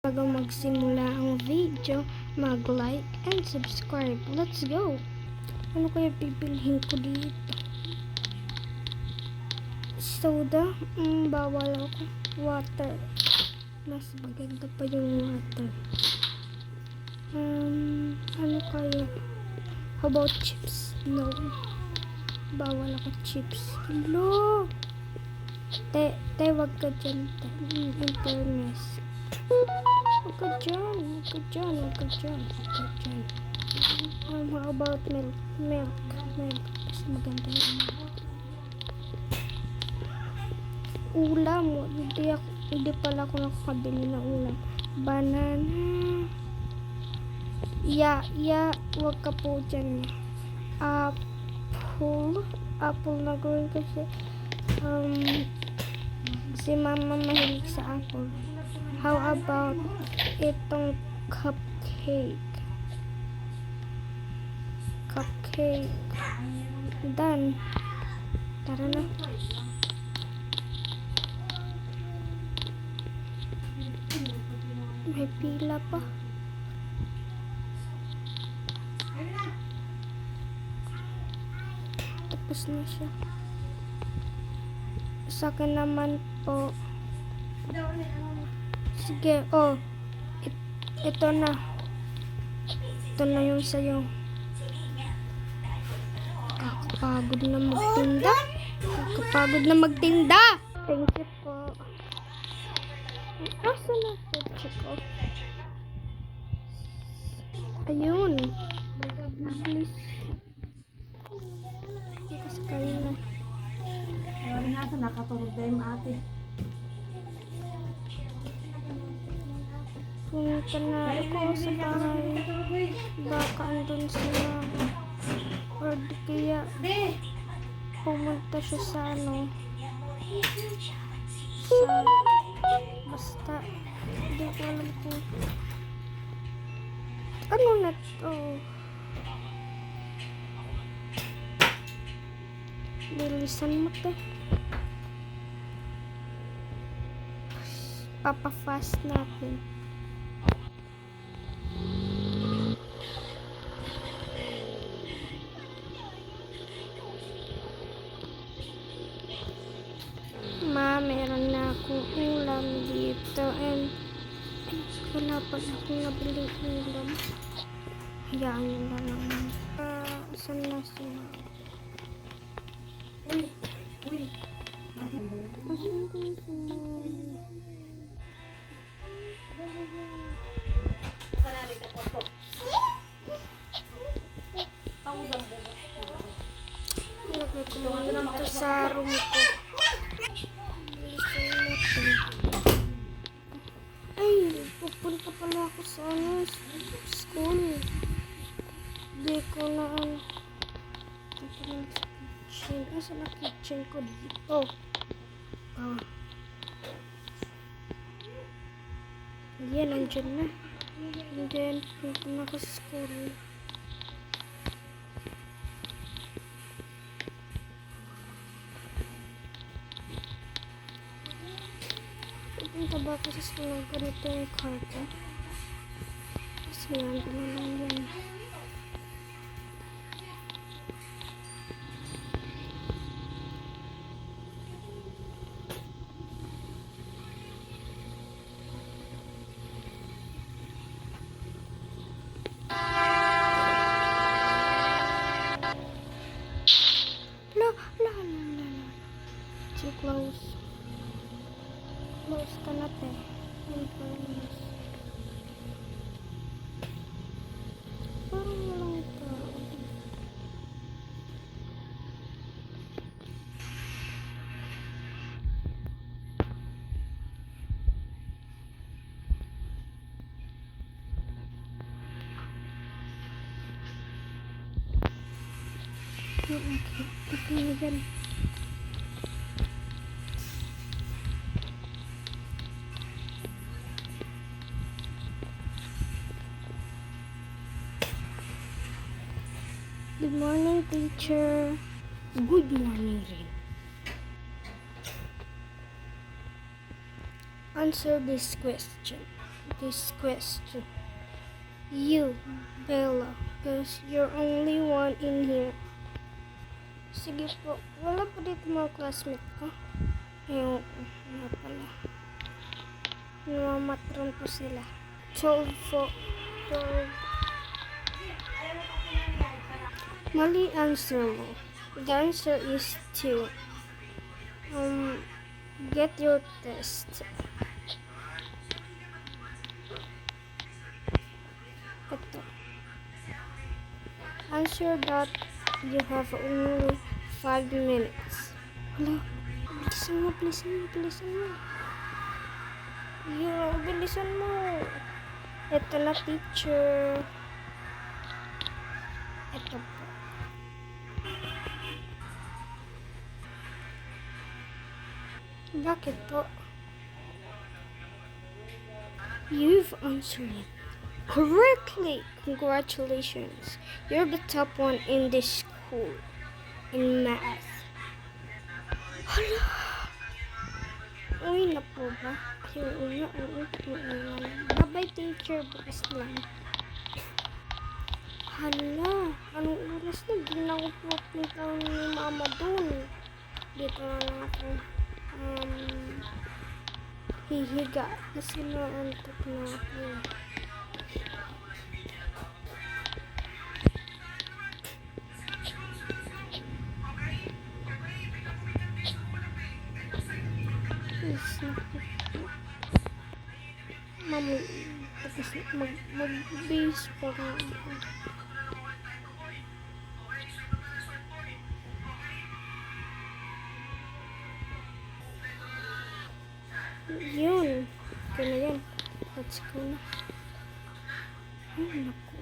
Bago magsimula ang video, mag-like and subscribe. Let's go! Ano kaya pipilihin ko dito? Soda? Bawal ako. Water. Mas maganda pa yung water. Ano kaya? How about chips? No. Bawal ako chips. Hello! Wag ka dyan. In fairness. Huwag ka dyan. How about milk? Milk. Mas maganda yun. Ulam. Hindi pala ako nakakabili ng ulam. Banana. Huwag ka po dyan. Apple na gawin kasi si mama mahilig sa apple. How about itong cupcake? Done. Tara na. May pila pa. Tapos na siya. Sa akin naman po. Sige, ito na. Ito na yung sayo. Kakapagod na magtinda. Thank you po. Asa na po, Chico? Ayun. Please. Kasi kayo na. Ayun nga sa nakatulog na yung ate. Punta na ako sa bahay. Baka andun sila. Or di kaya pumunta siya sa basta hindi ko alam kung ano na to. Bilisan mo te. Papa-fast natin. Meron na akong ulam dito and wala pa akong nabiling ulam. Hayaan nyo na lang. Saan na siya? Uy. Asan ko yung ito sa room ko. Ay, pupunta pala ako sa school. Hindi ko na kitchen. Asa na kitchen ko dito? Yan, nandyan na. And then, pupunta na ako sa school. Pupunta ba ako sa school ng ganito yung carton? Kasi nandun na lang yan. So close. Close ka na te. Parang walang tao. Okay. Ito na dyan. Good morning, teacher. Good morning rin. Answer this question. this question. You, Bella, because you're only one in here. Sige po, wala pa dito mga classmate ko. Ayun, nga pala. Namamatron po sila. 12 po. 12. Mali answer mo. The answer is 2. Get your test. Ito. Answer that you have only 5 minutes. Wala. Bilisan mo, bilisan mo, bilisan mo. Yeah, bilisan mo. Ito na, teacher. Ito po. Bakit po? You've answered correctly. Congratulations. You're the top one in this school in math. Hala! Uwi na po ba? Oo. Bye-bye, teacher. Bukas lang. Hala! Anong oras na? Di na ako pupunta ni mama dun. Dito na lang ako. Hihiga. Kasi naantok na ako. Mami, tapos mag-base pa rin ako. Yun. Okay na yan. Let's go na. Ay, naku.